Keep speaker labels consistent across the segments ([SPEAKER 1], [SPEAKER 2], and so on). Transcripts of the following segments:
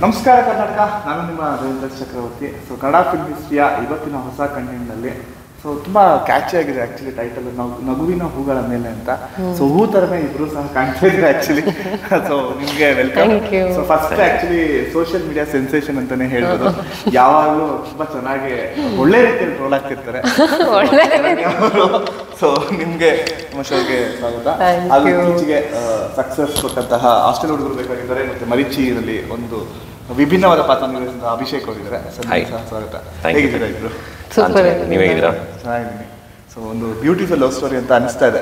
[SPEAKER 1] ನಮಸ್ಕಾರ ಕರ್ನಾಟಕ, ನಾನು ನಿಮ್ಮ ರವೀಂದ್ರ ಚಕ್ರವರ್ತಿ. ಸೊ ಕನ್ನಡ ಫಿಲ್ಮ್ ಹಿಸ್ಟ್ರಿಯ ಇವತ್ತಿನ ಹೊಸ ಕಂಟೆಂಟ್ನಲ್ಲಿ ಸೊ ತುಂಬ ಕ್ಯಾಚಿ ಆಗಿದೆ ಆ್ಯಕ್ಚುಲಿ ಟೈಟಲ್ ನಗುವಿನ ಹೂಗಳ ಮೇಲೆ ಅಂತ. ಸೊ ಹೂ ಥರನೇ ಇಬ್ಬರು ಸಹ ಕಾಣ್ತಾ ಇದ್ದಾರೆ ಆ್ಯಕ್ಚುಲಿ. ಸೊ ನಿಮಗೆ welcome. So first actually social media sensation ಅಂತಲೇ ಹೇಳ್ಬೋದು. ಯಾವಾಗಲೂ ತುಂಬ ಚೆನ್ನಾಗಿ ಒಳ್ಳೆ ರೀತಿಯಲ್ಲಿ ಟ್ರೋಲ್ ಆಗ್ತಿರ್ತಾರೆ. ಸೊ ನಿಮಗೆ ನಮ್ಮ ಶೋಗೆ ಸ್ವಾಗತ. ಅದು ಈಚೆಗೆ ಸಕ್ಸಸ್ ಕೊಟ್ಟಂತಹ ಹಾಸ್ಟೆಲ್ ಹುಡುಗರು ಬೇಕಾಗಿದ್ದಾರೆ ಮತ್ತು ಮರಿಚಿಯಲ್ಲಿ ಒಂದು ವಿಭಿನ್ನವಾದ ಪಾತ್ರ ನಿರ್ವಹಿಸಿದ ಅಭಿಷೇಕ್ ಅವರಿದ್ದಾರೆ. ಸ್ವಾಗತ. ಹೇಗಿದ್ದೀರಾ ಇದ್ರು?
[SPEAKER 2] ನೀವು ಹೇಗಿದ್ದೀರಾ?
[SPEAKER 1] ಚೆನ್ನಾಗಿದ್ದೀನಿ. ಸೊ ಒಂದು ಬ್ಯೂಟಿಫುಲ್ ಲವ್ ಸ್ಟೋರಿ ಅಂತ ಅನಿಸ್ತಾ ಇದೆ.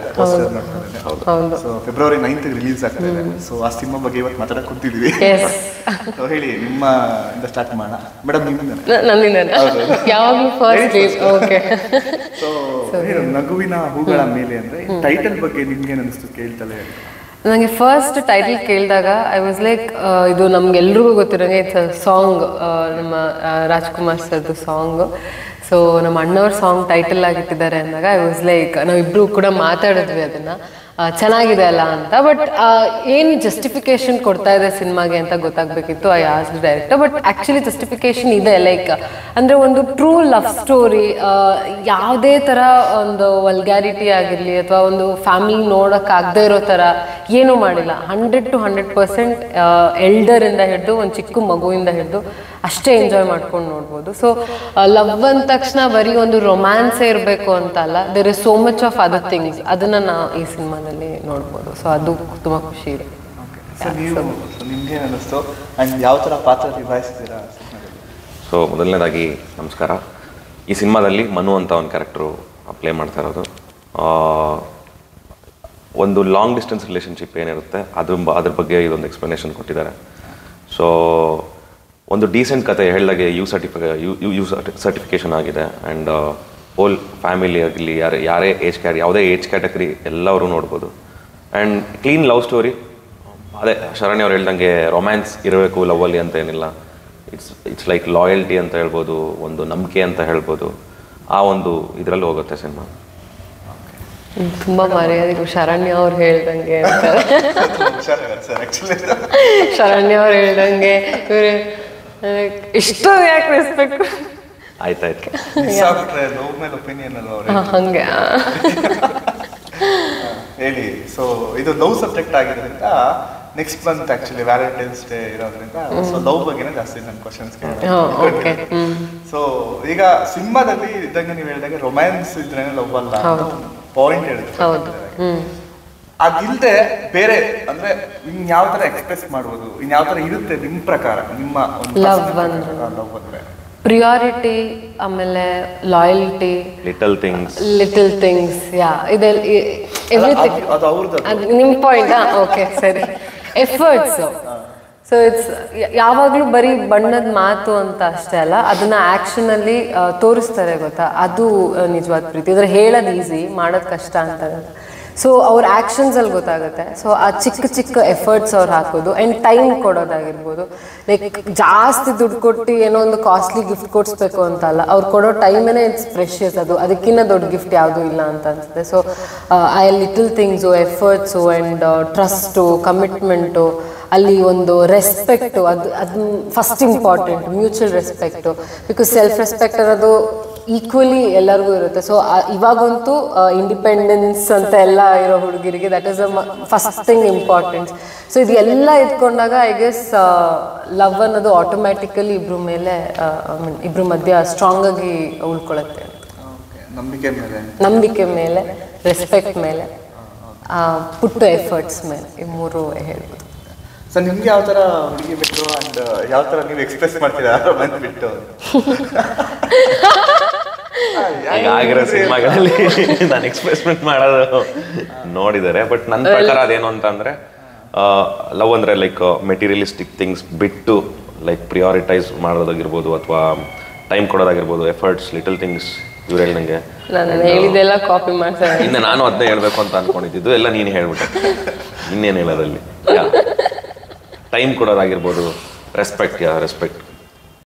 [SPEAKER 1] ಸೊ ಫೆಬ್ರವರಿ 9th ರಿಲೀಸ್ ಆಗ್ತಾ ಇದೆ. ಸೊ ಆ ಸಿನಿಮಾ ಬಗ್ಗೆ ಇವತ್ತು ಮಾತಾಡಕ್ಕೆ ಕೂತಿದ್ದೀವಿ. ಸೊ ಹೇಳಿ, ನಿಮ್ಮ ಇಂದ ಸ್ಟಾರ್ಟ್ ಮಾಡೋಣ ಮೇಡಮ್. ಸೊ ನಗುವಿನ ಹೂಗಳ ಮೇಲೆ ಅಂದ್ರೆ ಟೈಟಲ್ ಬಗ್ಗೆ ನಿಮ್ಗೆ ಅನಿಸ್ತು ಕೇಳ್ತಲೇ?
[SPEAKER 2] ನನಗೆ ಫಸ್ಟ್ ಟೈಟಲ್ ಕೇಳಿದಾಗ ಐ ವಾಸ್ ಲೈಕ್, ಇದು ನಮ್ಗೆಲ್ರಿಗೂ ಗೊತ್ತಿರೋಂಗೆ ಇಟ್ಸ್ ಅ ಸಾಂಗ್, ನಮ್ಮ ರಾಜ್ಕುಮಾರ್ ಸರ್ದು ಸಾಂಗ್. ಸೊ ನಮ್ಮ ಅಣ್ಣವ್ರ ಸಾಂಗ್ ಟೈಟಲ್ ಆಗಿಟ್ಟಿದ್ದಾರೆ ಅಂದಾಗ ಐ ವಾಸ್ ಲೈಕ್, ನಾವಿಬ್ರು ಕೂಡ ಮಾತಾಡಿದ್ವಿ ಅದನ್ನ, ಚೆನ್ನಾಗಿದೆ ಅಲ್ಲ ಅಂತ. ಬಟ್ ಏನು ಜಸ್ಟಿಫಿಕೇಶನ್ ಕೊಡ್ತಾ ಇದೆ ಸಿನಿಮಾಗೆ ಅಂತ ಗೊತ್ತಾಗಬೇಕಿತ್ತು. I asked director. But actually justification ಇದೆ. ಲೈಕ್ ಅಂದರೆ ಒಂದು ಟ್ರೂ ಲವ್ ಸ್ಟೋರಿ, ಯಾವುದೇ ಥರ ಒಂದು ವಲ್ಗ್ಯಾರಿಟಿ ಆಗಿರಲಿ ಅಥವಾ ಒಂದು ಫ್ಯಾಮಿಲಿ ನೋಡೋಕ್ಕಾಗದೇ ಇರೋ ಥರ ಏನೂ ಮಾಡಿಲ್ಲ. 100 to 100% ಎಲ್ಡರಿಂದ ಹಿಡಿದು ಒಂದು ಚಿಕ್ಕ ಮಗುವಿಂದ ಹಿಡಿದು ಅಷ್ಟೇ ಎಂಜಾಯ್ ಮಾಡ್ಕೊಂಡು ನೋಡ್ಬೋದು. ಸೊ ಲವ್ ಅಂದ ತಕ್ಷಣ ಬರೀ ಒಂದು ರೊಮ್ಯಾನ್ಸೇ ಇರಬೇಕು ಅಂತ ಅಲ್ಲ, there is so much of other things. ಅದನ್ನು ನಾವು ಈ ಸಿನಿಮಾದಲ್ಲಿ ನೋಡ್ಬೋದು. ಸೊ ಅದು ತುಂಬ ಖುಷಿ ಇದೆ.
[SPEAKER 1] ನಿಮ್ಗೆ ಅನ್ನಿಸ್ತು ಆ್ಯಂಡ್ ಯಾವ ಥರ ಪಾತ್ರ ನಿಭಾಯಿಸ್ತೀರಾ?
[SPEAKER 3] ಸೊ ಮೊದಲನೇದಾಗಿ ನಮಸ್ಕಾರ. ಈ ಸಿನಿಮಾದಲ್ಲಿ ಮನು ಅಂತ ಒಂದು ಕ್ಯಾರೆಕ್ಟ್ರು ಪ್ಲೇ ಮಾಡ್ತಾ ಇರೋದು. ಒಂದು ಲಾಂಗ್ ಡಿಸ್ಟೆನ್ಸ್ ರಿಲೇಷನ್ಶಿಪ್ ಏನಿರುತ್ತೆ ಅದ್ರ ಬಗ್ಗೆ ಇದೊಂದು ಎಕ್ಸ್ಪ್ಲನೇಷನ್ ಕೊಟ್ಟಿದ್ದಾರೆ. ಸೊ ಒಂದು ಡೀಸೆಂಟ್ ಕತೆ ಹೇಳಿದಾಗೆ ಯು ಸರ್ಟಿಫಿಕೇಷನ್ ಆಗಿದೆ. ಆ್ಯಂಡ್ ಹೋಲ್ ಫ್ಯಾಮಿಲಿ ಆಗಲಿ, ಯಾವುದೇ ಏಜ್ ಕ್ಯಾಟಗರಿ ಎಲ್ಲರೂ ನೋಡ್ಬೋದು. And clean love story. ಅದೇ ಶರಣ್ಯ ಅವ್ರು ಹೇಳ್ದಂಗೆ ರೊಮ್ಯಾನ್ಸ್ ಇರಬೇಕು ಲವ್ವಲ್ಲಿ ಅಂತ ಏನಿಲ್ಲ. ಇಟ್ಸ್ ಲೈಕ್ ಲಾಯಲ್ಟಿ ಅಂತ ಹೇಳ್ಬೋದು, ಒಂದು ನಂಬಿಕೆ ಅಂತ ಹೇಳ್ಬೋದು. ಆ ಒಂದು ಇದರಲ್ಲಿ ಹೋಗುತ್ತೆ ಸಿನಿಮಾ.
[SPEAKER 2] ತುಂಬ ಮರ್ಯಾದೆಗೂ ಶರಣ್ಯ ಅವ್ರು ಹೇಳ್ದಂಗೆ ಶರಣ್ಯ ಅವ್ರು ಹೇಳ್ದಂಗೆ ಇವ್ರೆ ಇಷ್ಟು ಯಾಕೆ ರೆಸ್ಪೆಕ್ಟ್?
[SPEAKER 3] ಆಯ್ತಾಯ್ತು.
[SPEAKER 2] ಹಂಗೆ
[SPEAKER 1] ಹೇಳಿ. ಸೊ ಇದು ಲವ್ ಸಬ್ಜೆಕ್ಟ್ ಆಗಿರೋದ್ರಿಂದ next month actually Valentine's day ಇರೋದ್ರಿಂದ ಸೊ ಲವ್ ಬಗ್ಗೆನೇ ಜಾಸ್ತಿ ನನ್ನ ಕ್ವಶನ್ಸ್ ಕೇಳಿ. ಸೊ ಈಗ ಸಿನಿಮಾದಲ್ಲಿ ಇದ್ದಂಗೆ ನೀವು ಹೇಳಿದಾಗ ರೊಮ್ಯಾನ್ಸ್ ಇದ್ರೇನೆ ಲವ್ ಅಲ್ಲ ಪಾಯಿಂಟ್ ಹೇಳಿದ್ರೆ, ಅದಿಲ್ಲದೆ ಬೇರೆ ಅಂದ್ರೆ ಇನ್ ಯಾವ ತರ ಎಕ್ಸ್ಪ್ರೆಸ್ ಮಾಡ್ಬೋದು, ಇನ್ ಯಾವ ತರ ಇರುತ್ತೆ ನಿಮ್ಮ ಪ್ರಕಾರ? ನಿಮ್ಮ
[SPEAKER 2] ಲವ್ ಅಂದ್ರೆ ಪ್ರಿಯಾರಿಟಿ, ಆಮೇಲೆ ಲಾಯಲ್ಟಿ, ಲಿಟಲ್ ಥಿಂಗ್ಸ್, ಯಾ ಇದೆಲ್ಲ ಎವ್ರಿಥಿಂಗ್. ನಿಮ್ಮ ಪಾಯಿಂಟ್? ಓಕೆ, ಸರಿ. ಎಫರ್ಟ್ಸ್. ಸೊ ಇಟ್ಸ್ ಯಾವಾಗಲೂ ಬರೀ ಬಣ್ಣದ ಮಾತು ಅಂತ ಅಷ್ಟೇ ಅಲ್ಲ, ಅದನ್ನ ಆ್ಯಕ್ಷನ್ ಅಲ್ಲಿ ತೋರಿಸ್ತಾರೆ, ಗೊತ್ತಾ? ಅದು ನಿಜವಾದ ಪ್ರೀತಿ. ಅಂದ್ರೆ ಹೇಳೋದು ಈಸಿ, ಮಾಡೋದು ಕಷ್ಟ ಅಂತ. ಸೊ ಅವ್ರ ಆ್ಯಕ್ಷನ್ಸಲ್ಲಿ ಗೊತ್ತಾಗುತ್ತೆ. ಸೊ ಆ ಚಿಕ್ಕ ಚಿಕ್ಕ ಎಫರ್ಟ್ಸ್ ಅವ್ರು ಹಾಕೋದು ಆ್ಯಂಡ್ ಟೈಮ್ ಕೊಡೋದಾಗಿರ್ಬೋದು. ಲೈಕ್ ಜಾಸ್ತಿ ದುಡ್ಡು ಕೊಟ್ಟು ಏನೋ ಒಂದು ಕಾಸ್ಟ್ಲಿ ಗಿಫ್ಟ್ ಕೊಡಿಸ್ಬೇಕು ಅಂತ ಅಲ್ಲ, ಅವ್ರು ಕೊಡೋ ಟೈಮೇ ಇಟ್ಸ್ ಪ್ರೆಷಿಯಸ್. ಅದಕ್ಕಿಂತ ದೊಡ್ಡ ಗಿಫ್ಟ್ ಯಾವುದೂ ಇಲ್ಲ ಅಂತ ಅನ್ಸುತ್ತೆ. ಸೊ ಆ little things, efforts and trust, commitment, ಅಲ್ಲಿ ಒಂದು ರೆಸ್ಪೆಕ್ಟು, ಅದು first important. Mutual respect, because self respect ಅನ್ನೋದು ಈಕ್ವಲಿ ಎಲ್ಲರಿಗೂ ಇರುತ್ತೆ. ಸೊ ಇವಾಗಂತೂ ಇಂಡಿಪೆಂಡೆನ್ಸ್ ಅಂತ ಎಲ್ಲ ಇರೋ ಹುಡುಗಿರಿಗೆ that is the first thing importance. So ಇದೆಲ್ಲ ಇಟ್ಕೊಂಡಾಗ ಐ ಗೆಸ್ ಲವ್ ಅನ್ನೋದು ಆಟೋಮ್ಯಾಟಿಕಲಿ ಇಬ್ರ ಮಧ್ಯ ಸ್ಟ್ರಾಂಗ್ ಆಗಿ ಉಳ್ಕೊಳತ್ತೆ. ನಂಬಿಕೆ ಮೇಲೆ, ರೆಸ್ಪೆಕ್ಟ್ ಮೇಲೆ, ಪುಟ್ಟ ಎಫರ್ಟ್ಸ್ ಮೇಲೆ, ಈ ಮೂರು ಹೇಳ್ಬೋದು.
[SPEAKER 1] ಸೊ ನಿಮ್ಗೆ ಯಾವ ಥರ ಹುಡುಗಿ ಬಿಟ್ಟು ಅಂಡ್ ಯಾವ ಥರ ನೀವು ಎಕ್ಸ್ಪ್ರೆಸ್ ಮಾಡ್ತೀರಾ ರೊಮ್ಯಾನ್ಸ್ ಬಿಟ್ಟು?
[SPEAKER 3] ಆಗಿರೋ ಸಿನಿಮಾಗಳಲ್ಲಿ ನಾನು ಎಕ್ಸ್ಪ್ರೆಸ್ಮೆಂಟ್ ಮಾಡೋದು ನೋಡಿದ್ದಾರೆ. ಬಟ್ ನನ್ನ ಪ್ರಕಾರ ಅದೇನು ಅಂತಂದರೆ, ಲವ್ ಅಂದರೆ ಲೈಕ್ ಮೆಟೀರಿಯಲಿಸ್ಟಿಕ್ ಥಿಂಗ್ಸ್ ಬಿಟ್ಟು ಲೈಕ್ ಪ್ರಿಯಾರಿಟೈಸ್ ಮಾಡೋದಾಗಿರ್ಬೋದು, ಅಥವಾ ಟೈಮ್ ಕೊಡೋದಾಗಿರ್ಬೋದು, ಎಫರ್ಟ್ಸ್, ಲಿಟಲ್ ಥಿಂಗ್ಸ್. ಇವ್ರು ಹೇಳ್ದಂಗೆ
[SPEAKER 2] ಹೇಳಿದೆಲ್ಲ ಕಾಪಿ ಮಾಡ್ತಾರೆ.
[SPEAKER 3] ಇನ್ನು ನಾನು ಅದನ್ನೇ ಹೇಳ್ಬೇಕು ಅಂತ ಅಂದ್ಕೊಂಡಿದ್ದು ಎಲ್ಲ ನೀನು ಹೇಳ್ಬಿಟ್ಟೆ. ಇನ್ನೇನು ಹೇಳೋದಲ್ಲಿ ಟೈಮ್ ಕೊಡೋದಾಗಿರ್ಬೋದು, ರೆಸ್ಪೆಕ್ಟ್.